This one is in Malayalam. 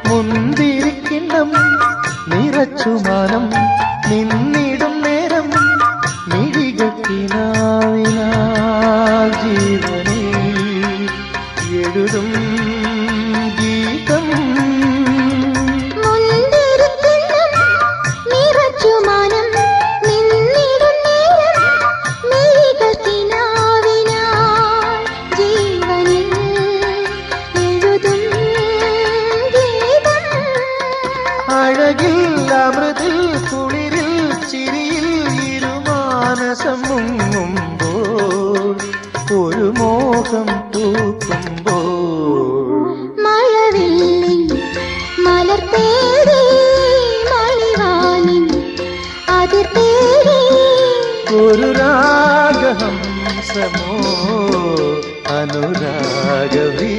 മുന്തിരിക്കിണ്ണം നിറച്ചു മാനം നിന്നിടും നേരം മിഴികത്തിനാവിനാൽ ജീവനെ എഴുതും ഗീതം. അഴകിൽ അമൃതിൽ കുളിരിൽ ചിരിയിൽ ഇരുമാനസം മുങ്ങുമ്പോൾ ഒരു മോഹം തൂക്കുമ്പോൾ മഴവില്ലിൻ മലർ തേടി മണിവാനിൻ അതിർ തേടി ഒരു രാഗഹംസമോ അനുരാഗവീ